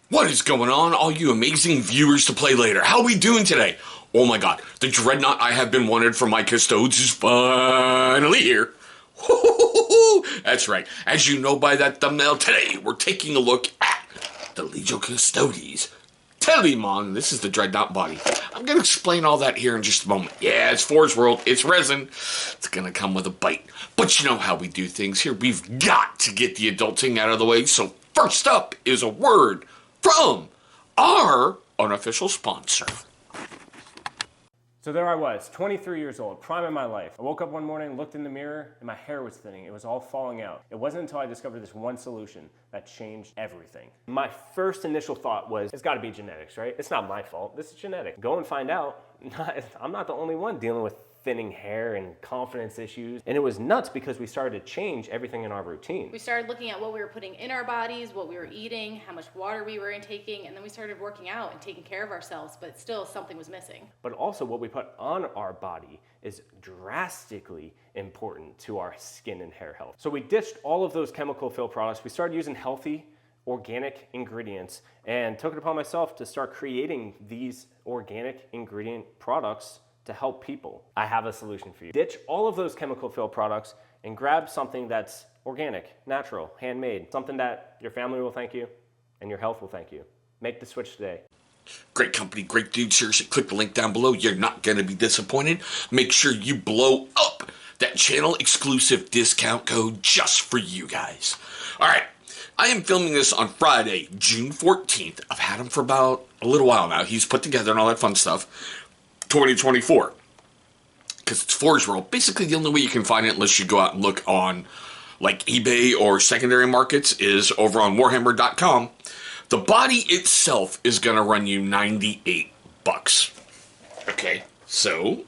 What is going on, all you amazing viewers to play later? How are we doing today? Oh my god, the Dreadnought I have been wanted for my Custodes is finally here. That's right. As you know by that thumbnail, today we're taking a look at the Legio Custodies Telemon. This is the Dreadnought body. I'm going to explain all that here in just a moment. Yeah, it's Forge World. It's resin. It's going to come with a bite. But you know how we do things here. We've got to get the adulting out of the way. So first up is a word from our unofficial sponsor. So there I was, 23 years old, prime of my life. I woke up one morning, looked in the mirror, and my hair was thinning. It was all falling out. It wasn't until I discovered this one solution that changed everything. My first initial thought was, it's gotta be genetics, right? It's not my fault, this is genetic. Go and find out. I'm not the only one dealing with thinning hair and confidence issues. And it was nuts because we started to change everything in our routine. We started looking at what we were putting in our bodies, what we were eating, how much water we were intaking, and then we started working out and taking care of ourselves, but still something was missing. But also what we put on our body is drastically important to our skin and hair health. So we ditched all of those chemical filled products. We started using healthy, organic ingredients and took it upon myself to start creating these organic ingredient products to help people. I have a solution for you. Ditch all of those chemical filled products and grab something that's organic, natural, handmade, something that your family will thank you and your health will thank you. Make the switch today. Great company, great dude. Seriously, click the link down below. You're not going to be disappointed. Make sure you blow up that channel exclusive discount code just for you guys. All right. I am filming this on Friday, June 14th. I've had him for about a little while now. He's put together and all that fun stuff. 2024. Because it's Forge World. Basically, the only way you can find it, unless you go out and look on like eBay or secondary markets, is over on warhammer.com. The body itself is going to run you 98 bucks. Okay, so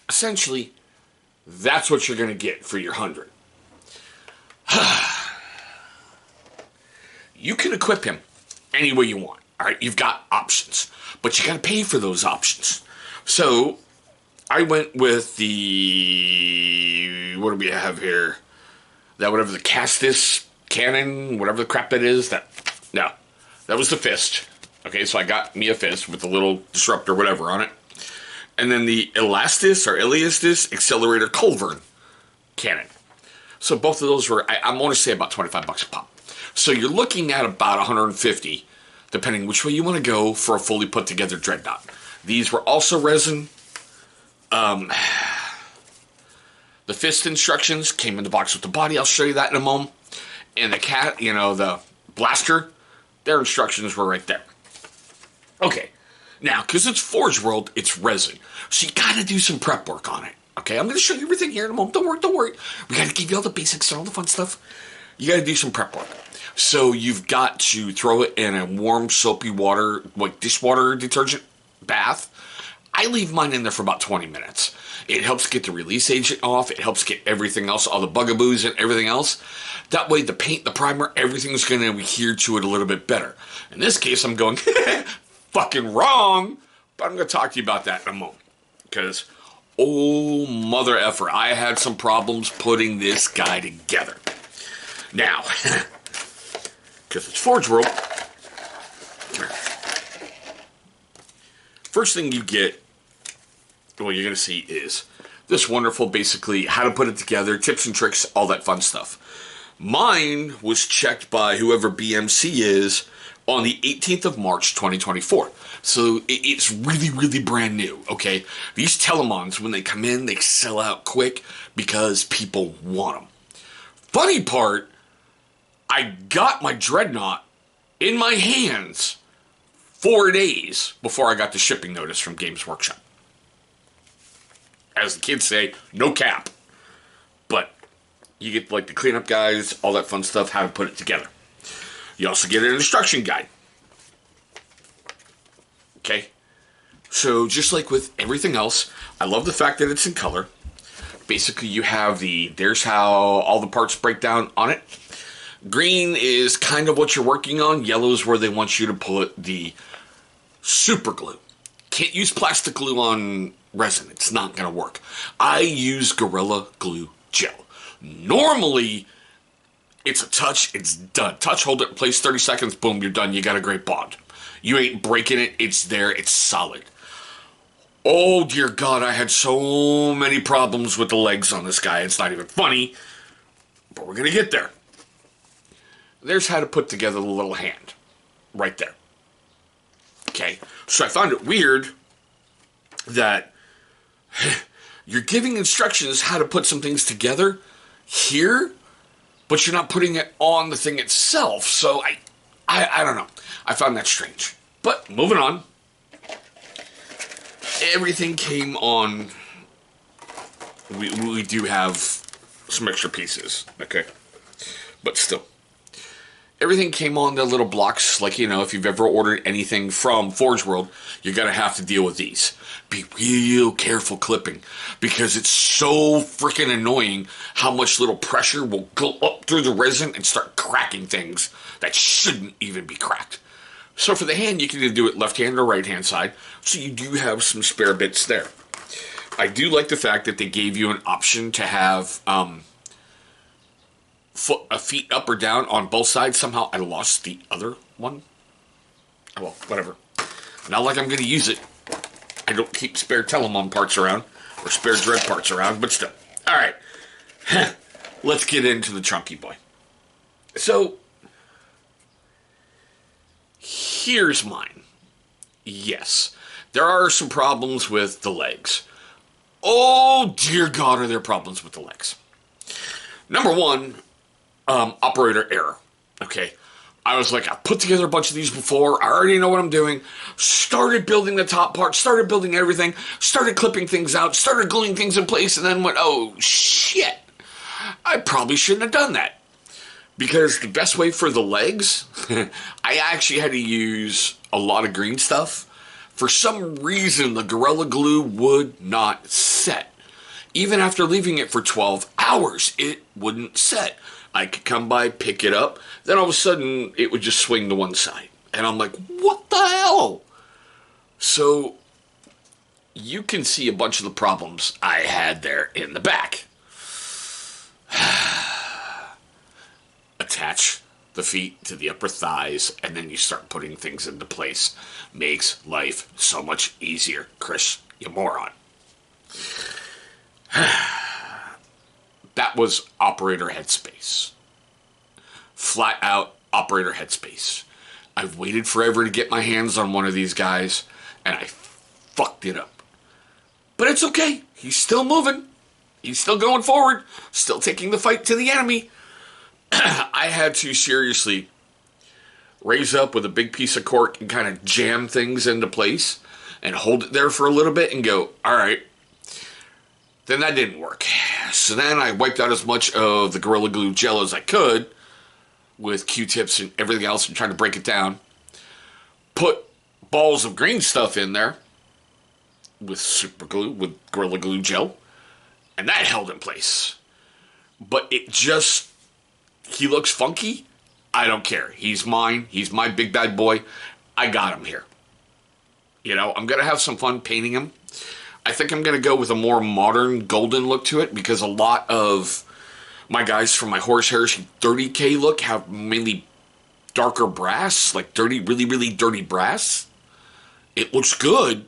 essentially, that's what you're going to get for your 100. You can equip him any way you want. All right, you've got options, but you got to pay for those options. So I went with the, what do we have here? That whatever the Castis cannon, whatever the crap that is. That was the fist. Okay, so I got me a fist with a little disruptor, whatever on it, and then the Elastis or Eliastis accelerator culverin cannon. So both of those were, I'm going to say about 25 bucks a pop. So you're looking at about 150, depending which way you want to go for a fully put together Dreadnought. These were also resin. The fist instructions came in the box with the body. I'll show you that in a moment. And the the blaster, their instructions were right there. Okay. Now, because it's Forge World, it's resin. So you got to do some prep work on it. Okay, I'm going to show you everything here in a moment. Don't worry. We got to give you all the basics and all the fun stuff. You got to do some prep work. So you've got to throw it in a warm, soapy water, like dishwater detergent bath. I leave mine in there for about 20 minutes. It helps get the release agent off. It helps get everything else, all the bugaboos and everything else. That way, the paint, the primer, everything's going to adhere to it a little bit better. In this case, I'm going fucking wrong, but I'm going to talk to you about that in a moment. Because, oh, mother effer, I had some problems putting this guy together. Now, because it's Forge World, first thing you get, what you're going to see is this wonderful, basically, how to put it together, tips and tricks, all that fun stuff. Mine was checked by whoever BMC is on the 18th of March, 2024. So it's really, really brand new, okay? These Telemons, when they come in, they sell out quick because people want them. Funny part, I got my Dreadnought in my hands 4 days before I got the shipping notice from Games Workshop. As the kids say, no cap. But you get like the cleanup guides, all that fun stuff, how to put it together. You also get an instruction guide. Okay? So just like with everything else, I love the fact that it's in color. Basically you have there's how all the parts break down on it. Green is kind of what you're working on. Yellow is where they want you to put the super glue. Can't use plastic glue on resin. It's not going to work. I use Gorilla Glue Gel. Normally, It's a touch, it's done. Touch, hold it in place, 30 seconds, boom, you're done. You got a great bond. You ain't breaking it, it's there, it's solid. Oh, dear God, I had so many problems with the legs on this guy. It's not even funny, but we're going to get there. There's how to put together the little hand. Right there. Okay, so I found it weird that you're giving instructions how to put some things together here, but you're not putting it on the thing itself. So I don't know. I found that strange. But moving on. Everything came on. We do have some extra pieces, okay? But still. Everything came on the little blocks, like, you know, if you've ever ordered anything from Forge World, you're going to have to deal with these. Be real careful clipping, because it's so freaking annoying how much little pressure will go up through the resin and start cracking things that shouldn't even be cracked. So for the hand, you can either do it left hand or right hand side, so you do have some spare bits there. I do like the fact that they gave you an option to have feet up or down on both sides. Somehow I lost the other one. Well, whatever. Not like I'm going to use it. I don't keep spare Telemon parts around, or spare Dread parts around, but still. Alright. Let's get into the chunky boy. So, here's mine. Yes, there are some problems with the legs. Oh, dear God, are there problems with the legs. Number one, operator error. Okay, I was like, I put together a bunch of these before. I already know what I'm doing. Started building the top part, started building everything, started clipping things out, started gluing things in place, and then went, oh, shit. I probably shouldn't have done that. Because the best way for the legs, I actually had to use a lot of green stuff. For some reason, the Gorilla Glue would not set. Even after leaving it for 12 hours, it wouldn't set. I could come by, pick it up, then all of a sudden, it would just swing to one side. And I'm like, what the hell? So, you can see a bunch of the problems I had there in the back. Attach the feet to the upper thighs, and then you start putting things into place. Makes life so much easier, Chris, you moron. That was operator headspace. Flat out operator headspace. I've waited forever to get my hands on one of these guys, and I fucked it up. But it's okay. He's still moving. He's still going forward. Still taking the fight to the enemy. I had to seriously raise up with a big piece of cork and kind of jam things into place and hold it there for a little bit and go, all right. Then that didn't work. So then I wiped out as much of the Gorilla Glue gel as I could with Q-tips and everything else and trying to break it down. Put balls of green stuff in there with super glue, with Gorilla Glue gel, and that held in place. But it just, he looks funky. I don't care. He's mine. He's my big bad boy. I got him here. You know, I'm going to have some fun painting him. I think I'm going to go with a more modern golden look to it because a lot of my guys from my Horse Heresy 30K look have mainly darker brass, like dirty, really, really dirty brass. It looks good,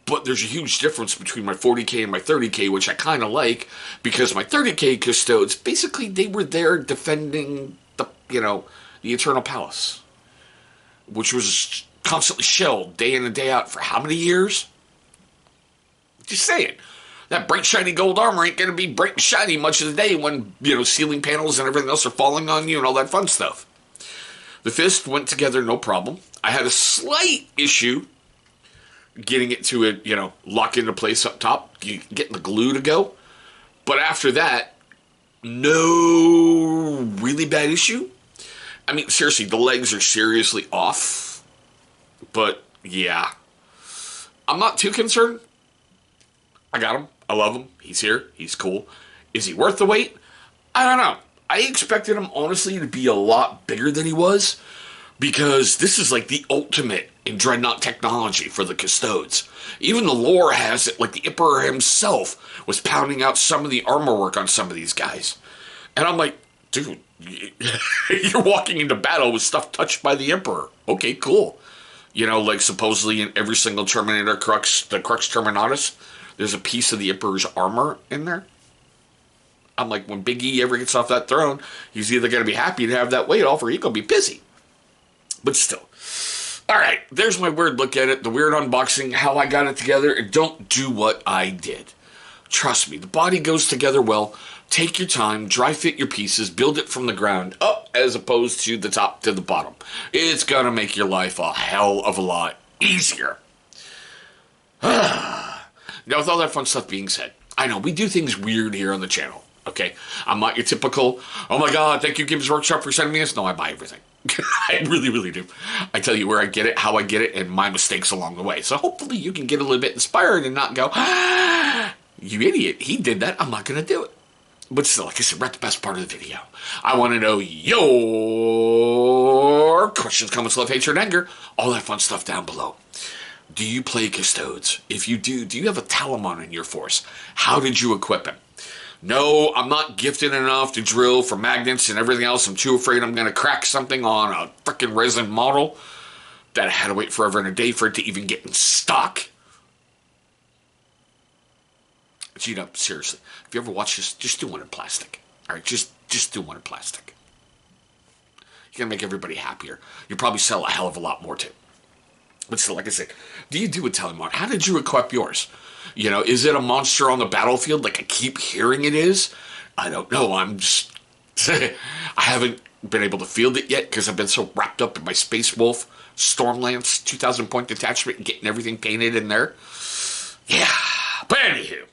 but there's a huge difference between my 40K and my 30K, which I kind of like because my 30K Custodes, basically they were there defending the, you know, the Eternal Palace, which was constantly shelled day in and day out for how many years? Just saying. That bright, shiny gold armor ain't going to be bright and shiny much of the day when, you know, ceiling panels and everything else are falling on you and all that fun stuff. The fist went together no problem. I had a slight issue getting it to, you know, lock into place up top, getting the glue to go. But after that, no really bad issue. I mean, seriously, the legs are seriously off. But, yeah. I'm not too concerned. I got him. I love him. He's here. He's cool. Is he worth the wait? I don't know. I expected him, honestly, to be a lot bigger than he was because this is like the ultimate in Dreadnought technology for the Custodes. Even the lore has it, like the Emperor himself was pounding out some of the armor work on some of these guys. And I'm like, Dude, you're walking into battle with stuff touched by the Emperor. Okay, cool. You know, like supposedly in every single Terminator Crux, the Crux Terminatus, there's a piece of the Emperor's armor in there. I'm like, when Big E ever gets off that throne, he's either going to be happy to have that weight off or he's going to be busy. But still. All right, there's my weird look at it, the weird unboxing, how I got it together, and don't do what I did. Trust me, the body goes together well. Take your time, dry fit your pieces, build it from the ground up as opposed to the top to the bottom. It's going to make your life a hell of a lot easier. Now, with all that fun stuff being said, I know we do things weird here on the channel, okay? I'm not your typical, oh my god, thank you Games Workshop for sending me this. No, I buy everything. I really, really do. I tell you where I get it, how I get it, and my mistakes along the way. So hopefully you can get a little bit inspired and not go, ah, you idiot, he did that, I'm not going to do it. But still, like I said, we're at the best part of the video. I want to know your questions, comments, love, hatred, and anger. All that fun stuff down below. Do you play Custodes? If you do you have a Telemon in your force? How did you equip him? No, I'm not gifted enough to drill for magnets and everything else. I'm too afraid I'm going to crack something on a freaking resin model that I had to wait forever and a day for it to even get in stock. But, you know, seriously, if you ever watch this, just do one in plastic. All right, just do one in plastic. You're going to make everybody happier. You'll probably sell a hell of a lot more, too. But still, like I said, do you do a Telemon? How did you equip yours? You know, is it a monster on the battlefield like I keep hearing it is? I don't know. I'm just... I haven't been able to field it yet because I've been so wrapped up in my Space Wolf Stormlance 2,000 point detachment and getting everything painted in there. Yeah. But anywho.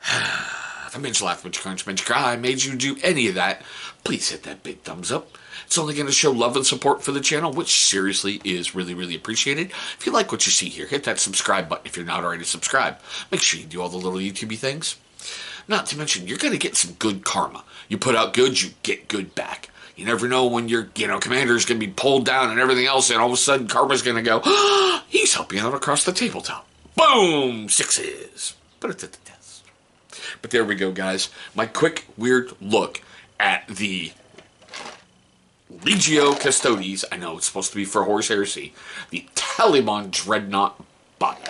If I made you laugh, made you crunch, made you cry, made you do any of that, please hit that big thumbs up. It's only going to show love and support for the channel, which seriously is really, really appreciated. If you like what you see here, hit that subscribe button if you're not already subscribed. Make sure you do all the little YouTube things. Not to mention, you're going to get some good karma. You put out good, you get good back. You never know when your, commander's going to be pulled down and everything else, and all of a sudden karma's going to go, oh, he's helping out across the tabletop. Boom! 6s. Put it to the test. But there we go, guys. My quick, weird look at the Legio Custodies, I know it's supposed to be for Horse Heresy, the Telemon Dreadnought body.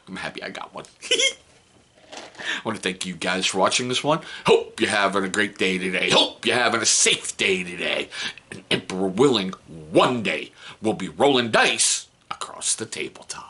I'm happy I got one. I want to thank you guys for watching this one. Hope you're having a great day today. Hope you're having a safe day today. And Emperor willing, one day we'll be rolling dice across the tabletop.